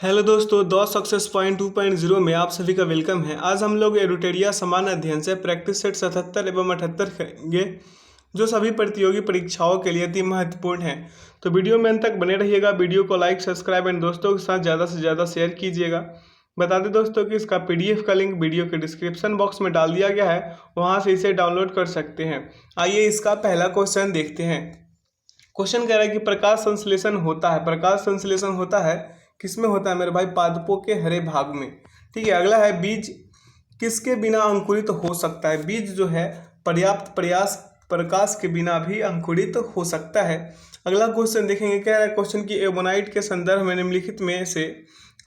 Hello दोस्तों, दो success point 2.0 में आप सभी का वेलकम है। आज हम लोग एरुटेरिया समान अध्ययन से प्रैक्टिस सेट 77 एवं 78 करेंगे, जो सभी प्रतियोगी परीक्षाओं के लिए अति महत्वपूर्ण है। तो वीडियो में अंत तक बने रहिएगा। वीडियो को लाइक, सब्सक्राइब एंड दोस्तों के साथ ज़्यादा से ज़्यादा शेयर कीजिएगा। बता दें दोस्तों कि इसका PDF का लिंक वीडियो के डिस्क्रिप्शन बॉक्स में डाल दिया गया है, वहाँ से इसे डाउनलोड कर सकते हैं। आइए इसका पहला क्वेश्चन देखते हैं। क्वेश्चन कह रहा है कि प्रकाश संश्लेषण होता है। प्रकाश संश्लेषण होता है किसमें होता है मेरे भाई? पादपों के हरे भाग में। ठीक है। अगला है बीज किसके बिना अंकुरित हो सकता है? बीज जो है पर्याप्त प्रयास प्रकाश के बिना भी अंकुरित हो सकता है। अगला क्वेश्चन देखेंगे। कह रहा है क्वेश्चन की एवोनाइट के संदर्भ में निम्नलिखित में से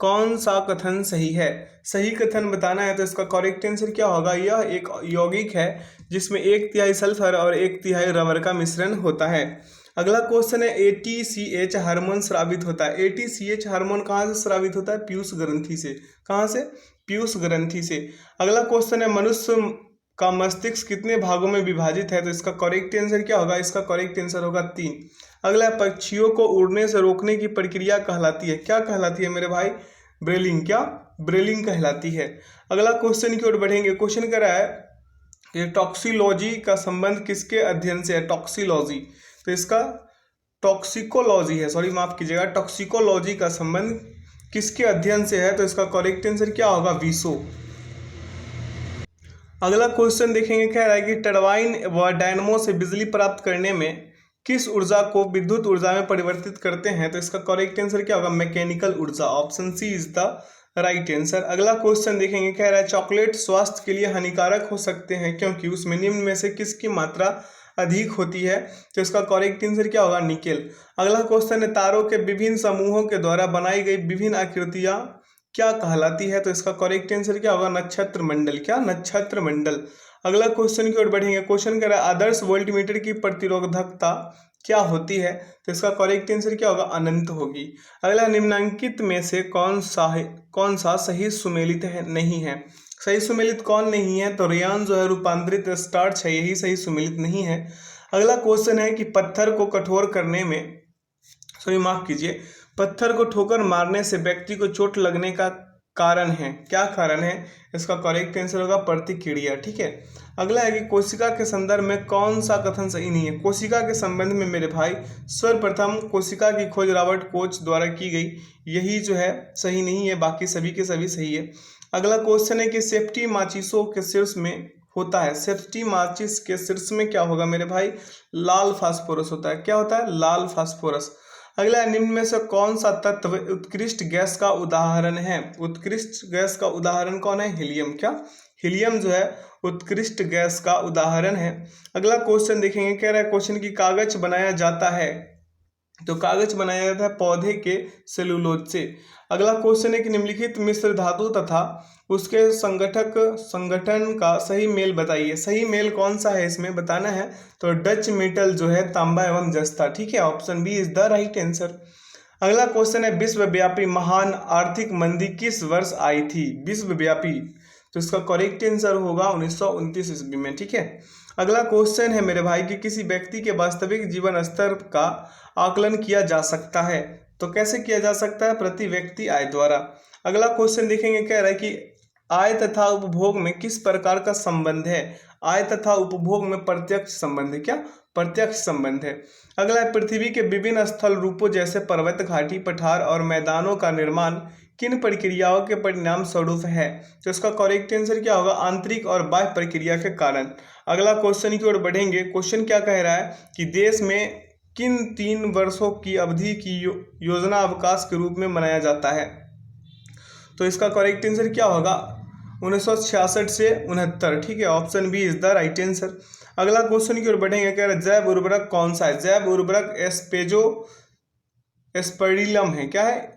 कौन सा कथन सही है? सही कथन बताना है तो इसका करेक्ट आंसर क्या होगा? यह एक यौगिक है जिसमें 1/3 सल्फर और 1/3 रबर का मिश्रण होता है। अगला क्वेश्चन है ATCH हार्मोन स्रावित होता है। ATCH हार्मोन कहाँ से स्रावित होता है? पीयूष ग्रंथि से। कहाँ से? पीयूष ग्रंथि से। अगला क्वेश्चन है मनुष्य का मस्तिष्क कितने भागों में विभाजित है? तो इसका करेक्ट आंसर क्या होगा? इसका करेक्ट आंसर होगा 3। अगला पक्षियों को उड़ने से रोकने की प्रक्रिया कहलाती है। क्या कहलाती है मेरे भाई? ब्रेलिंग। क्या? ब्रेलिंग कहलाती है। अगला क्वेश्चन की ओर बढ़ेंगे। क्वेश्चन कर रहा है कि टॉक्सिलॉजी का संबंध किसके अध्ययन से है? टॉक्सिलॉजी, तो इसका टॉक्सिकोलॉजी है, सॉरी माफ कीजिएगा, टॉक्सिकोलॉजी का संबंध किसके अध्ययन से है? तो इसका करेक्ट आंसर क्या होगा? विसो। अगला क्वेश्चन देखेंगे। कह रहा है कि टरबाइन व डायनमो से बिजली प्राप्त करने में किस ऊर्जा को विद्युत ऊर्जा में परिवर्तित करते हैं? तो इसका करेक्ट आंसर क्या होगा? मैकेनिकल ऊर्जा। Option C is the right answer. अगला क्वेश्चन देखेंगे। कह रहा है चॉकलेट स्वास्थ्य के लिए हानिकारक हो सकते हैं क्योंकि उसमें निम्न में से किसकी मात्रा अधिक होती है? तो इसका करेक्ट आंसर क्या होगा? निकेल। अगला क्वेश्चन है तारों के विभिन्न समूहों के द्वारा बनाई गई विभिन्न आकृतियां क्या कहलाती है? तो इसका करेक्ट आंसर क्या होगा? नक्षत्र मंडल। क्या? नक्षत्र मंडल। अगला क्वेश्चन की ओर बढ़ेंगे। क्वेश्चन कह रहा है आदर्श वोल्टमीटर की प्रतिरोधकता क्या होती है? तो इसका करेक्ट आंसर क्या होगा? अनंत होगी। अगला निम्नलिखित में से कौन सा सही सुमेलित है नहीं है? सही सुमेलित कौन नहीं है? तो रेयन जो है रूपांतरित स्टार्च है, यही सही सुमेलित नहीं है। अगला क्वेश्चन है कि पत्थर को कठोर करने में, सॉरी माफ कीजिए, पत्थर को ठोकर मारने से व्यक्ति को चोट लगने का कारण है। क्या कारण है? इसका करेक्ट आंसर होगा प्रतिक्रिया। ठीक है। अगला है कि कोशिका के संदर्भ में कौन सा कथन सही नहीं है? कोशिका के संबंध में मेरे भाई सर्वप्रथम कोशिका की खोज रॉबर्ट कोच द्वारा की गई, यही जो है सही नहीं है, बाकी सभी के सभी सही है। अगला क्वेश्चन है कि सेफ्टी माचिसों के शीर्ष में होता है। सेफ्टी माचिस के शीर्ष में क्या होगा मेरे भाई? लाल फास्फोरस होता है। क्या होता है? लाल फास्फोरस। अगला निम्न में से कौन सा तत्व उत्कृष्ट गैस का उदाहरण है? उत्कृष्ट गैस का उदाहरण कौन है? हीलियम। क्या? हीलियम जो है उत्कृष्ट गैस का उदाहरण है। अगला क्वेश्चन देखेंगे। कह रहा है क्वेश्चन की कागज बनाया जाता है, तो कागज बनाया जाता है पौधे के सेलुलोज से। अगला क्वेश्चन है कि निम्नलिखित मिश्र धातु तथा उसके संगठन का सही मेल बताइए। सही मेल कौन सा है इसमें बताना है? तो डच मेटल जो है तांबा एवं जस्ता। ठीक है। Option B is the right answer. अगला क्वेश्चन है विश्वव्यापी महान आर्थिक मंदी किस वर्ष आई थी? विश्वव्यापी, तो इसका करेक्ट आंसर होगा 1929 ईस्वी में। ठीक है। अगला क्वेश्चन है मेरे भाई कि किसी व्यक्ति के वास्तविक जीवन स्तर का आकलन किया जा सकता है, तो कैसे किया जा सकता है? प्रति व्यक्ति आय द्वारा। अगला क्वेश्चन देखेंगे। कह रहा है कि आय तथा उपभोग में किस प्रकार का संबंध है? आय तथा उपभोग में प्रत्यक्ष संबंध है। क्या? प्रत्यक्ष संबंध है। अगला है पृथ्वी के विभिन्न स्थल रूपों जैसे पर्वत, घाटी, पठार और मैदानों का निर्माण किन प्रक्रियाओं के परिणाम स्वरूप है? तो इसका करेक्ट आंसर क्या होगा? आंतरिक और बाह्य प्रक्रिया के कारण। अगला क्वेश्चन की ओर बढ़ेंगे। क्वेश्चन क्या कह रहा है कि देश में किन 3 वर्षों की अवधि की योजना अवकाश के रूप में मनाया जाता है? तो इसका करेक्ट आंसर क्या होगा? 1966 से 69। ठीक है। Option B is the right answer. अगला क्वेश्चन की ओर बढ़ेंगे। कह रहे हैं जैव उर्वरक कौन सा है? जैव उर्वरक एस्पेरिलम है। क्या है?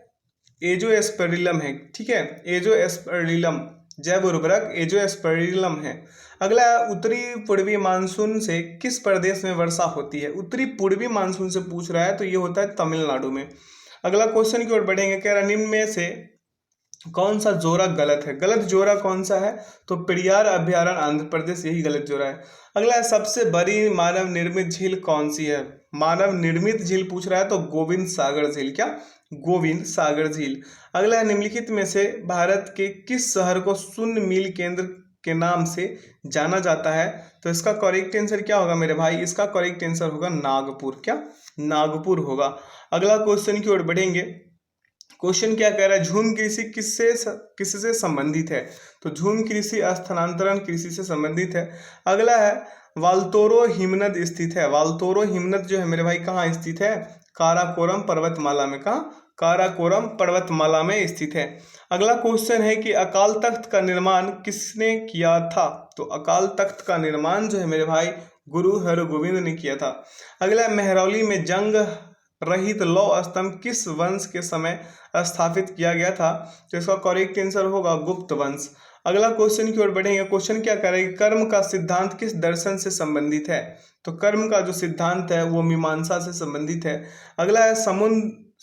एजोस्पेरिलम है। ठीक है। एजोस्पेरिलम जैव उर्वरक एजोस्पेरिलम है। अगला उत्तरी पूर्वी मानसून से किस प्रदेश में वर्षा होती है? उत्तरी पूर्वी मानसून से पूछ रहा है, तो ये होता है तमिलनाडु में। अगला क्वेश्चन की ओर बढ़ेंगे। कह रहा है निम्न में से कौन सा जोरा गलत है? गलत जोरा कौन सा है? तो पेरियार अभ्यारण्य आंध्र प्रदेश, यही गलत जोरा है। अगला है सबसे बड़ी मानव निर्मित झील कौन सी है? मानव निर्मित झील पूछ रहा है तो गोविंद सागर झील। क्या? गोविंद सागर झील। अगला है, निम्नलिखित में से भारत के किस शहर को शून्य मील केंद्र के नाम से जाना जाता है? तो इसका करेक्ट आंसर क्या होगा मेरे भाई? इसका करेक्ट आंसर होगा नागपुर। क्या? नागपुर होगा। अगला क्वेश्चन की ओर बढ़ेंगे। क्वेश्चन क्या कह रहा है? झूम कृषि किससे संबंधित है? तो झूम कृषि स्थानांतरण कृषि से संबंधित है। अगला है, वाल्तोरो हिमनद स्थित है। वाल्तोरो हिमनद जो है मेरे भाई कहाँ स्थित है? काराकोरम पर्वतमाला में। कहाँ? काराकोरम पर्वतमाला में स्थित है। अगला क्वेश्चन है कि अकाल तख्त का निर्माण किसने किया था? तो अकाल तख्त का निर्माण जो है मेरे भाई गुरु हरगोविंद ने किया था। अगला, मेहरौली में जंग रहित लौह स्तंभ किस वंश के समय स्थापित किया गया था? तो इसका करेक्ट आंसर होगा गुप्त वंश। अगला क्वेश्चन की ओर बढ़ेंगे। क्वेश्चन क्या करेगा? कर्म का सिद्धांत किस दर्शन से संबंधित है? तो कर्म का जो सिद्धांत है वो मीमांसा से संबंधित है। अगला है,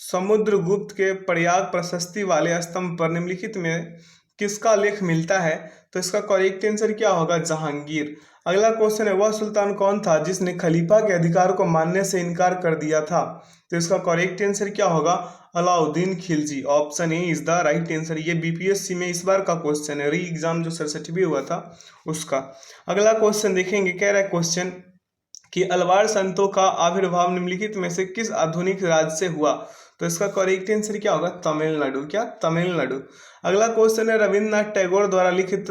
समुद्रगुप्त के प्रयाग प्रशस्ति वाले स्तंभ पर निम्नलिखित में किसका लेख मिलता है? तो इसका करेक्ट आंसर क्या होगा? जहांगीर। अगला क्वेश्चन है, वह सुल्तान कौन था जिसने खलीफा के अधिकार को मानने से इनकार कर दिया था? तो इसका करेक्ट आंसर क्या होगा? Alauddin Khilji. Option A is the right answer. ये बीपीएससी में इस बार का क्वेश्चन है, री एग्जाम जो 67 हुआ था उसका। अगला क्वेश्चन देखेंगे। कह रहा है क्वेश्चन कि अलवार संतों का आविर्भाव निम्नलिखित में से किस आधुनिक राज्य से हुआ? तो इसका करेक्ट आंसर क्या होगा? तमिलनाडु। क्या? तमिलनाडु। अगला क्वेश्चन है, रविन्द्रनाथ टैगोर द्वारा लिखित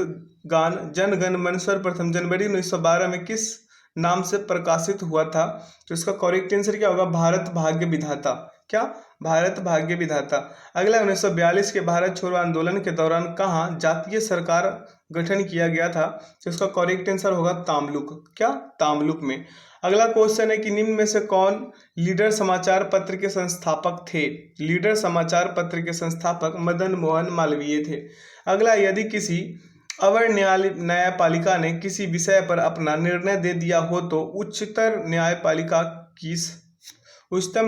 गान जन गण मन सर्वप्रथम जनवरी 1912 में किस नाम से प्रकाशित हुआ था? तो इसका करेक्ट आंसर क्या होगा? भारत भाग्य विधाता। क्या? भारत भाग्य विधाता। अगला, 1942 के भारत छोड़ो आंदोलन के दौरान कहाँ जातीय सरकार गठन किया गया था? तो इसका करेक्ट आंसर होगा तामलुक। क्या? तामलुक में। अगला क्वेश्चन है कि निम्न में से कौन लीडर समाचार पत्र के संस्थापक थे? लीडर समाचार पत्र के संस्थापक मदन मोहन मालवीय थे। अगला, यदि किसी अवर न्यायपालिका ने किसी विषय पर अपना निर्णय दे दिया हो तो उच्चतम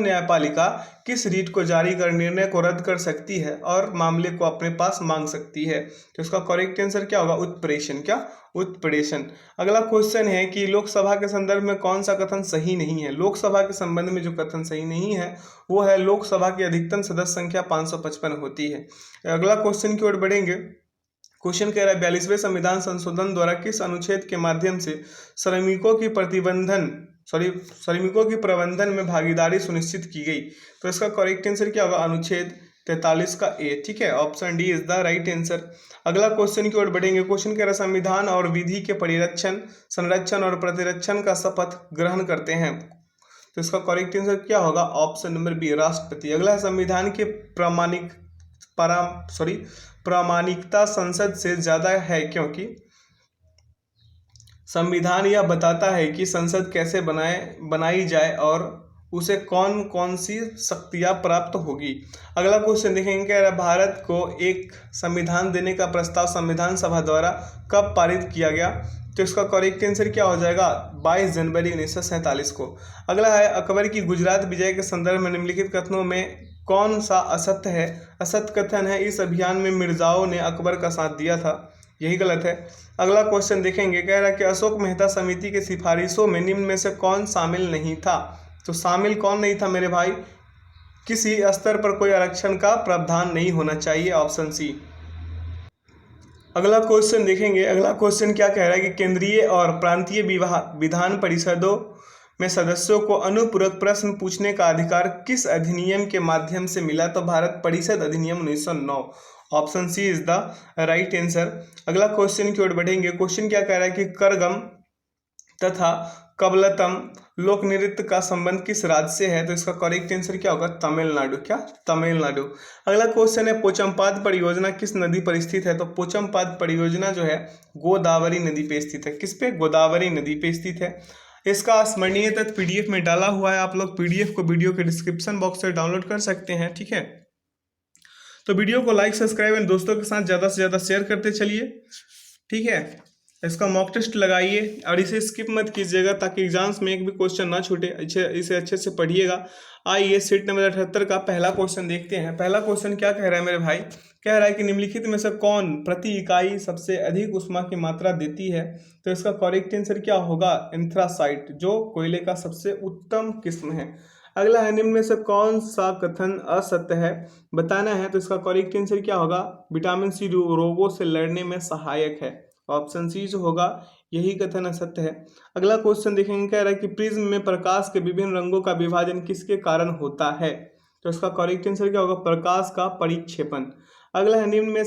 न्यायपालिका किस रीट को जारी कर निर्णय को रद्द कर सकती है और मामले को अपने पास मांग सकती है? तो इसका करेक्ट आंसर क्या होगा? उत्प्रेषण। क्या? उत्प्रेषण। अगला क्वेश्चन है कि लोकसभा के संदर्भ में कौन सा कथन सही नहीं है? लोकसभा के संबंध में जो कथन सही नहीं है वो है लोकसभा की अधिकतम सदस्य संख्या 555 होती है। अगला क्वेश्चन की ओर बढ़ेंगे। क्वेश्चन कह रहा है, 42वें संविधान संशोधन द्वारा किस अनुच्छेद के माध्यम से श्रमिकों की प्रबंधन में भागीदारी सुनिश्चित की गई? तो इसका करेक्ट आंसर क्या होगा? अनुच्छेद 43 का ए। ठीक है, option D is the right answer. अगला क्वेश्चन की ओर बढ़ेंगे। क्वेश्चन कह रहा है, संविधान और विधि के परिरक्षण, संरक्षण और प्रतिरक्षण का शपथ ग्रहण करते हैं। तो इसका करेक्ट आंसर क्या होगा? ऑप्शन नंबर बी, राष्ट्रपति। अगला है, संविधान के प्रामाणिकता संसद से ज्यादा है क्योंकि संविधान यह बताता है कि संसद कैसे बनाई जाए और उसे कौन कौन सी शक्तियां प्राप्त होगी। अगला क्वेश्चन देखेंगे। कह रहा है, भारत को एक संविधान देने का प्रस्ताव संविधान सभा द्वारा कब पारित किया गया? तो इसका करेक्ट आंसर क्या हो जाएगा? 22 जनवरी 1947 को। अगला है, अकबर की गुजरात विजय के संदर्भ में निम्नलिखित कथनों में कौन सा असत्य है? असत्य कथन है, इस अभियान में मिर्जाओं ने अकबर का साथ दिया था, यही गलत है। अगला क्वेश्चन देखेंगे। कह रहा है कि अशोक मेहता समिति की सिफारिशों में निम्न में से कौन शामिल नहीं था? तो शामिल कौन नहीं था मेरे भाई? किसी स्तर पर कोई आरक्षण का प्रावधान नहीं होना चाहिए, ऑप्शन सी। अगला क्वेश्चन देखेंगे। अगला क्वेश्चन क्या कह रहा है कि केंद्रीय और प्रांतीय विधान परिषदों में सदस्यों को अनुपूरक प्रश्न पूछने का अधिकार किस अधिनियम के माध्यम से मिला? तो भारत परिषद अधिनियम 1909। Option C is the right answer. अगला क्वेश्चन की ओर बढ़ेंगे। क्वेश्चन क्या कह रहा है कि करगम तथा कबलतम लोक नृत्य का संबंध किस राज्य से है? तो इसका करेक्ट आंसर क्या होगा? तमिलनाडु। क्या? तमिलनाडु। अगला क्वेश्चन है, पोचमपाद परियोजना किस नदी पर स्थित है? तो पोचमपाद परियोजना जो है गोदावरी नदी पे स्थित है। किस पे? गोदावरी नदी पे स्थित है। इसका स्मरणीय तथ्य पीडीएफ में डाला हुआ है, आप लोग पीडीएफ को वीडियो के डिस्क्रिप्शन बॉक्स से डाउनलोड कर सकते हैं। ठीक है, तो वीडियो को लाइक सब्सक्राइब एंड दोस्तों के साथ ज़्यादा से ज़्यादा शेयर करते चलिए। ठीक है, इसका मॉक टेस्ट लगाइए और इसे स्किप मत कीजिएगा ताकि एग्जाम्स में एक भी क्वेश्चन ना छूटे। इसे अच्छे से पढ़िएगा। आइए सीट नंबर 78 का पहला क्वेश्चन देखते हैं। पहला क्वेश्चन क्या कह रहा है मेरे भाई? कह रहा है कि निम्नलिखित में से कौन प्रति इकाई सबसे अधिक ऊष्मा की मात्रा देती है? तो इसका करेक्ट आंसर क्या होगा? एंथ्रासाइट, जो कोयले का सबसे उत्तम किस्म है। अगला है निम्न में से कौन सा कथन असत्य है, बताना है। तो इसका करेक्ट आंसर क्या होगा, विटामिन सी रोगों से लड़ने में सहायक है। ऑप्शन सी जो होगा यही कथन असत्य है। अगला क्वेश्चन देखेंगे, कह रहा है कि प्रिज्म में प्रकाश के विभिन्न रंगों का विभाजन किसके कारण होता है। तो इसका करेक्ट आंसर क्या होगा, प्रकाश का परिक्षेपण। अगला है निम्न में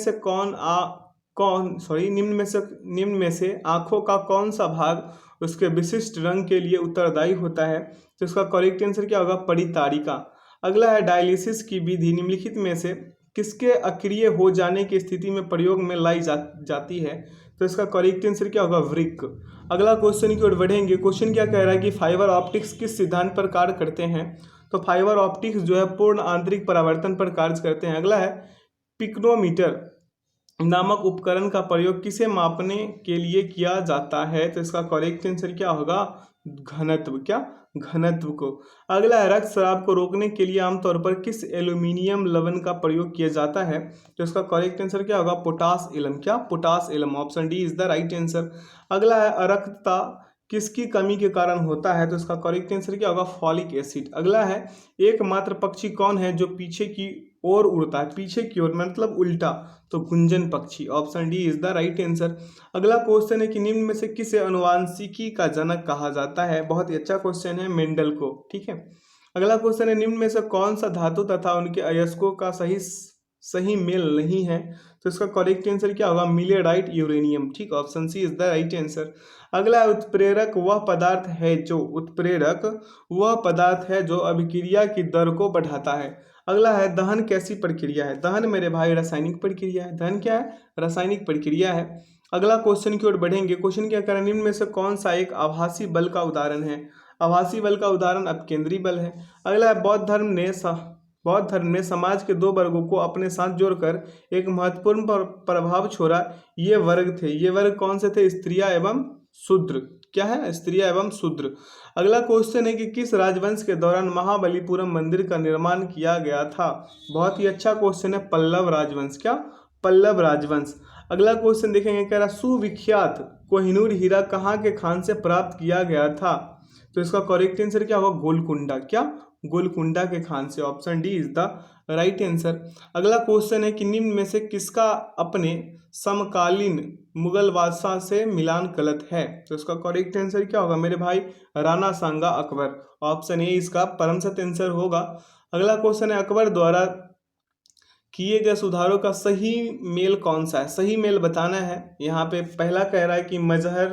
से निम्न में से आंखों का कौन सा भाग उसके विशिष्ट रंग के लिए उत्तरदायी होता है। तो इसका करेक्ट आंसर क्या होगा, परितारिका। अगला है डायलिसिस की विधि निम्नलिखित में से किसके अक्रिय हो जाने की स्थिति में प्रयोग में लाई जाती है। तो इसका करेक्ट आंसर क्या होगा, वृक्क। अगला क्वेश्चन की ओर बढ़ेंगे। क्वेश्चन क्या कह रहा है कि फाइबर ऑप्टिक्स किस सिद्धांत पर कार्य करते हैं। तो फाइबर ऑप्टिक्स जो है पूर्ण आंतरिक परावर्तन पर कार्य करते हैं। अगला है पिक्नोमीटर नामक उपकरण का प्रयोग किसे मापने के लिए किया जाता है। तो इसका करेक्ट आंसर क्या होगा, घनत्व। क्या, घनत्व को। अगला है रक्तस्राव को रोकने के लिए आमतौर पर किस एल्यूमिनियम लवण का प्रयोग किया जाता है। तो इसका करेक्ट आंसर क्या होगा, पोटास एलम। क्या, potash alum. Option D is the right answer. अगला है अरक्तता किसकी कमी के कारण होता है। तो इसका करेक्ट आंसर क्या होगा, फॉलिक एसिड। अगला है एकमात्र पक्षी कौन है जो पीछे की ओर उड़ता है, पीछे की ओर मतलब उल्टा। तो गुंजन पक्षी। Option D is the right answer. अगला क्वेश्चन है कि निम्न में से किसे अनुवांशिकी का जनक कहा जाता है। बहुत ही अच्छा क्वेश्चन है, मेंडल को। ठीक है। अगला क्वेश्चन है निम्न में से कौन सा धातु तथा उनके अयस्कों का सही मेल नहीं है। तो इसका करेक्ट आंसर क्या होगा, मिलेराइट यूरेनियम। ठीक, option C is the right answer. अगला उत्प्रेरक वह पदार्थ है जो अभिक्रिया की दर को बढ़ाता है। अगला है दहन कैसी प्रक्रिया है। दहन मेरे भाई रासायनिक प्रक्रिया है। दहन क्या है, रासायनिक प्रक्रिया है। अगला क्वेश्चन की ओर बढ़ेंगे। क्वेश्चन क्या करें, निम्न में से कौन सा एक आभासी बल का उदाहरण है। आभासी बल का उदाहरण अपकेंद्री बल है। अगला है बौद्ध धर्म ने समाज के दो वर्गों को अपने साथ जोड़कर एक महत्वपूर्ण प्रभाव छोड़ा। ये वर्ग थे, ये वर्ग कौन से थे, स्त्रियां एवं शूद्र। क्या है, स्त्रियां एवं शूद्र। अगला क्वेश्चन है कि किस राजवंश के दौरान महाबलीपुरम मंदिर का निर्माण किया गया था। बहुत ही अच्छा क्वेश्चन है, पल्लव राजवंश। क्या, पल्लव राजवंश। अगला क्वेश्चन देखेंगे, कह रहा सुविख्यात कोहिनूर हीरा कहाँ के खान से प्राप्त किया गया था। तो इसका करेक्ट आंसर क्या होगा, गोलकुंडा। क्या, गोलकुंडा के खान से। Option D is the right answer. अगला क्वेश्चन है कि निम्न में से किसका अपने समकालीन मुगल बादशाह से मिलान गलत है। तो इसका करेक्ट आंसर क्या होगा मेरे भाई, राणा सांगा अकबर। ऑप्शन ए इसका परम सत्य आंसर होगा। अगला क्वेश्चन है अकबर द्वारा किए गए सुधारों का सही मेल कौन सा है। सही मेल बताना है। यहाँ पे पहला कह रहा है कि मजहर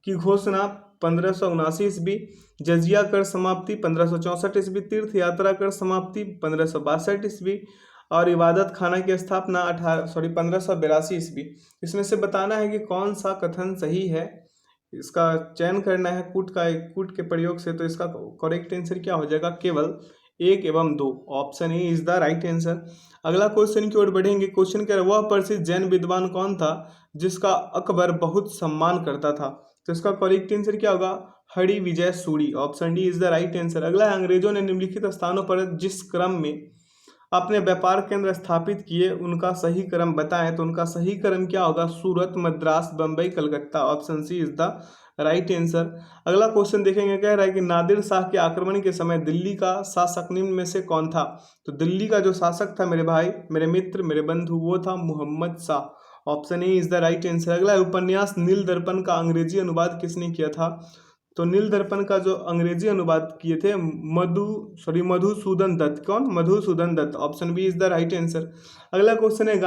की घोषणा 1579 ईस्वी, जजिया कर समाप्ति 1564 ईस्वी, तीर्थ यात्रा कर समाप्ति 1562 ईस्वी और इबादत खाना की स्थापना 1582 ईस्वी। इसमें से बताना है कि कौन सा कथन सही है। इसका चयन करना है कूट के प्रयोग से। तो इसका करेक्ट आंसर क्या हो जाएगा, केवल 1 एवं 2। Option A is the right answer. अगला क्वेश्चन की ओर बढ़ेंगे। क्वेश्चन कह रहा है वह प्रसिद्ध जैन विद्वान कौन था जिसका अकबर बहुत सम्मान करता था। तो इसका करेक्ट आंसर क्या होगा, Hari Vijay Suri. Option D is the right answer. अगला है अंग्रेजों ने निम्नलिखित स्थानों पर जिस क्रम में अपने व्यापार केंद्र स्थापित किए उनका सही क्रम बताएं। तो उनका सही क्रम क्या होगा, Surat, Madras, Bombay, Calcutta. Option C is the right answer. अगला क्वेश्चन देखेंगे, कह रहा है कि नादिर शाह के आक्रमण के समय दिल्ली का शासक निम्न में से कौन था। तो दिल्ली का जो शासक था मेरे भाई, मेरे मित्र, मेरे बंधु, वो था Muhammad Shah. Option A is the right answer. अगला उपन्यास नील दर्पण का अंग्रेजी अनुवाद किसने किया था। तो नील दर्पण का जो अंग्रेजी अनुवाद किए थे मधुसूदन दत्त। कौन, Madhusudan Dutt. Option B is the right answer. अगला क्वेश्चन है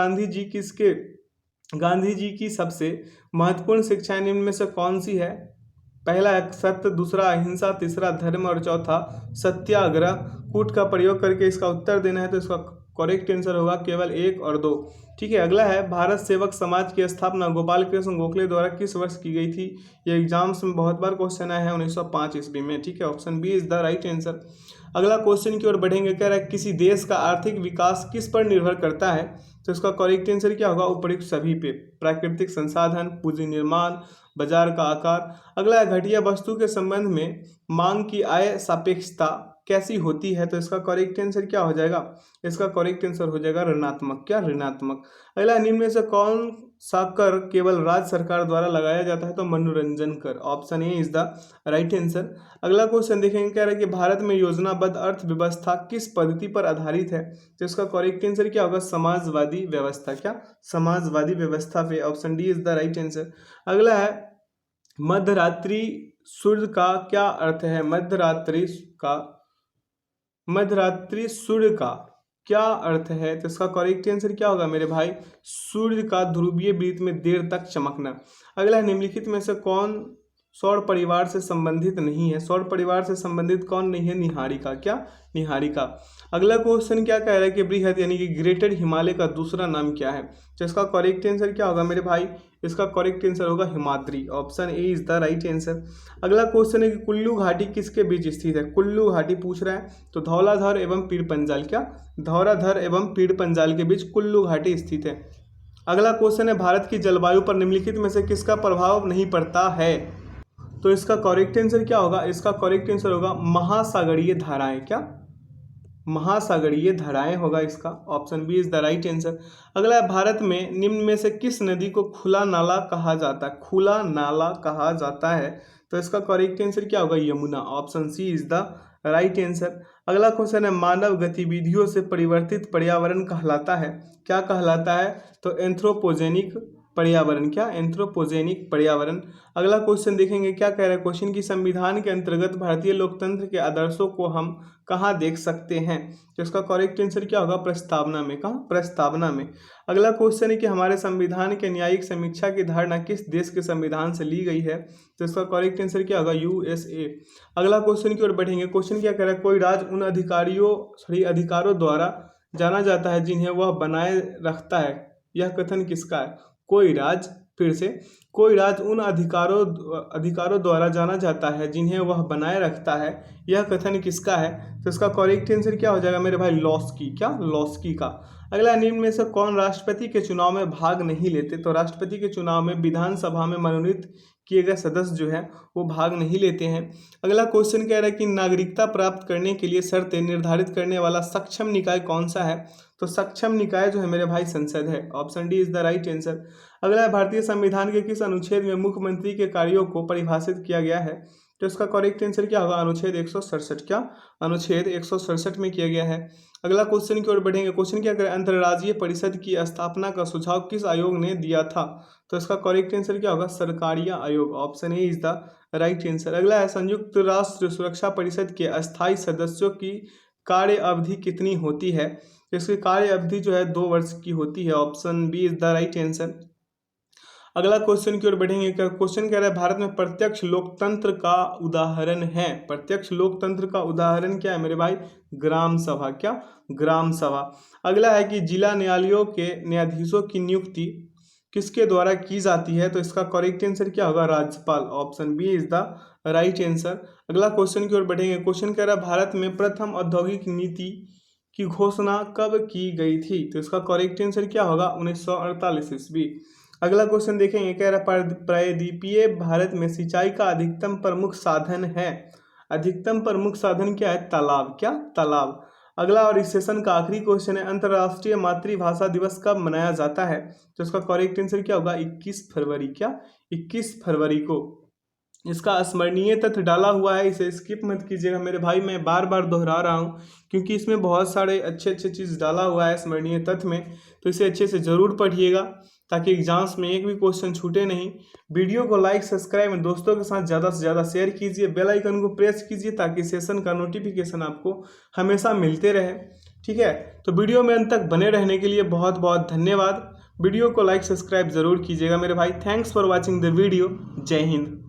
गांधी जी की सबसे महत्वपूर्ण शिक्षाएं निम्न में से कौन सी है। पहला है सत्य, दूसरा अहिंसा, तीसरा धर्म और चौथा सत्याग्रह। कूट का प्रयोग करके इसका उत्तर देना है। तो इसका करेक्ट आंसर होगा केवल 1 और 2। ठीक है। अगला है भारत सेवक समाज की स्थापना गोपाल कृष्ण गोखले द्वारा किस वर्ष की गई थी। ये एग्जाम्स में बहुत बार क्वेश्चन आया है, 1905 ईस्वी में। ठीक है, option B is the right answer. अगला क्वेश्चन की ओर बढ़ेंगे, कह रहा है किसी देश का आर्थिक विकास किस पर निर्भर करता है। तो इसका करेक्ट आंसर क्या होगा, उपयुक्त सभी पे। प्राकृतिक संसाधन, पूंजी निर्माण, बाजार का आकार। अगला है घटिया वस्तु के संबंध में मांग की आय सापेक्षता कैसी होती है, तो इसका करेक्ट आंसर क्या हो जाएगा, इसका करेक्ट आंसर हो जाएगा ऋणात्मक। क्या, ऋणात्मक। अगला, निम्न में से कौन सा कर केवल राज्य सरकार द्वारा लगाया जाता है, तो मनोरंजन कर। Option A is the right answer. अगला क्वेश्चन देखेंगे, कह रहा है कि भारत में योजनाबद्ध अर्थव्यवस्था किस पद्धति पर आधारित है, तो इसका करेक्ट आंसर क्या होगा, समाजवादी व्यवस्था। क्या, समाजवादी व्यवस्था पे। Option D is the right answer. अगला है, मध्यरात्रि सूर्य का क्या अर्थ है, मध्यरात्रि सूर्य का क्या अर्थ है, तो इसका करेक्ट आंसर क्या होगा मेरे भाई, सूर्य का ध्रुवीय वृत्त में देर तक चमकना। अगला, निम्नलिखित में से कौन सौर परिवार से संबंधित नहीं है, सौर परिवार से संबंधित कौन नहीं है, निहारिका। क्या, निहारिका। अगला क्वेश्चन क्या कह रहा है कि बृहद यानी कि ग्रेटर हिमालय का दूसरा नाम क्या है, तो इसका करेक्ट आंसर क्या होगा मेरे भाई, इसका करेक्ट आंसर होगा Himadri. Option A is the right answer. अगला क्वेश्चन है कि कुल्लू घाटी किसके बीच स्थित है, कुल्लू घाटी पूछ रहा है, तो धौलाधर एवं पीर पंजाल। क्या, धौलाधर एवं पीर पंजाल के बीच कुल्लू घाटी स्थित है। अगला क्वेश्चन है, भारत की जलवायु पर निम्नलिखित में से किसका प्रभाव नहीं पड़ता है, तो इसका करेक्ट आंसर क्या होगा, इसका करेक्ट आंसर होगा महासागरीय धाराएं। क्या, महासागरीय धाराएं होगा इसका। Option B is the right answer. अगला है, भारत में निम्न में से किस नदी को खुला नाला कहा जाता है, खुला नाला कहा जाता है, तो इसका करेक्ट आंसर क्या होगा, Yamuna. Option C is the right answer. अगला क्वेश्चन है, मानव गतिविधियों से परिवर्तित पर्यावरण कहलाता है, क्या कहलाता है, तो एंथ्रोपोजेनिक पर्यावरण। क्या, एंथ्रोपोजेनिक पर्यावरण। अगला क्वेश्चन देखेंगे, क्या कह रहा है क्वेश्चन की, संविधान के अंतर्गत भारतीय लोकतंत्र के आदर्शों को हम कहाँ देख सकते हैं, तो इसका करेक्ट आंसर क्या होगा, प्रस्तावना में। कहाँ, प्रस्तावना में। अगला क्वेश्चन है कि हमारे संविधान के न्यायिक समीक्षा की धारणा किस देश के संविधान से ली गई है, तो इसका करेक्ट आंसर क्या होगा, यूएसए। अगला क्वेश्चन की ओर बढ़ेंगे, क्वेश्चन क्या कह रहा है, कोई राज्य उन अधिकारों द्वारा जाना जाता है जिन्हें वह बनाए रखता है, यह कथन किसका है, कोई राज्य, फिर से, कोई राज्य उन अधिकारों द्वारा जाना जाता है जिन्हें वह बनाए रखता है, यह कथन किसका है, तो इसका करेक्ट आंसर क्या हो जाएगा मेरे भाई, लॉस्की। क्या, लॉस्की का। अगला, निम्न में से कौन राष्ट्रपति के चुनाव में भाग नहीं लेते, तो राष्ट्रपति के चुनाव में विधानसभा में मनोनीत किए गए सदस्य जो है वो भाग नहीं लेते हैं। अगला क्वेश्चन कह रहा है कि नागरिकता प्राप्त करने के लिए शर्तें निर्धारित करने वाला सक्षम निकाय कौन सा है, तो सक्षम निकाय जो है मेरे भाई संसद है। Option D is the right answer. अगला है, भारतीय संविधान के किस अनुच्छेद में मुख्यमंत्री के कार्यों को परिभाषित किया गया है, तो इसका करेक्ट आंसर क्या होगा, अनुच्छेद 167। क्या, अनुच्छेद 167 में किया गया है। अगला क्वेश्चन की ओर बढ़ेंगे, क्वेश्चन क्या करें, अंतर्राज्यीय परिषद की स्थापना का सुझाव किस आयोग ने दिया था, तो इसका करेक्ट आंसर क्या होगा, सरकारिया आयोग। Option A is the right answer. अगला है, संयुक्त राष्ट्र सुरक्षा परिषद के अस्थायी सदस्यों की कार्य अवधि कितनी होती है, इसकी कार्य अवधि जो है 2 वर्ष की होती है। Option B is the right answer. अगला क्वेश्चन की ओर बढ़ेंगे, क्वेश्चन कह रहा है, भारत में प्रत्यक्ष लोकतंत्र का उदाहरण है, प्रत्यक्ष लोकतंत्र का उदाहरण क्या है मेरे भाई, ग्राम सभा। क्या, ग्राम सभा। अगला है कि जिला न्यायालयों के न्यायाधीशों की नियुक्ति किसके द्वारा की जाती है, तो इसका करेक्ट आंसर क्या होगा, राज्यपाल। Option B is the right answer. अगला क्वेश्चन की ओर बढ़ेंगे, क्वेश्चन कह रहा है, भारत में प्रथम औद्योगिक नीति की घोषणा कब की गई थी, तो इसका करेक्ट आंसर क्या होगा, 1948 ईस्वी। अगला क्वेश्चन देखेंगे, कह रहा है, प्रायद्वीपीय भारत में सिंचाई का अधिकतम प्रमुख साधन है, अधिकतम प्रमुख साधन क्या है, तालाब। क्या, तालाब। अगला और इस सेशन का आखिरी क्वेश्चन है, अंतर्राष्ट्रीय मातृभाषा दिवस कब मनाया जाता है, तो इसका करेक्ट आंसर क्या होगा, 21 फरवरी। क्या, 21 फरवरी को। इसका स्मरणीय तथ्य डाला हुआ है, इसे स्किप मत कीजिएगा मेरे भाई, मैं बार बार दोहरा रहा हूँ क्योंकि इसमें बहुत सारे अच्छे चीज़ डाला हुआ है स्मरणीय तथ्य में, तो इसे अच्छे से ज़रूर पढ़िएगा ताकि एग्जाम्स में एक भी क्वेश्चन छूटे नहीं। वीडियो को लाइक सब्सक्राइब में दोस्तों के साथ ज़्यादा से ज़्यादा शेयर कीजिए, बेल आइकन को प्रेस कीजिए ताकि सेशन का नोटिफिकेशन आपको हमेशा मिलते रहे। ठीक है, तो वीडियो में अंत तक बने रहने के लिए बहुत बहुत धन्यवाद। वीडियो को लाइक सब्सक्राइब जरूर कीजिएगा मेरे भाई। Thanks for watching the video. जय हिंद।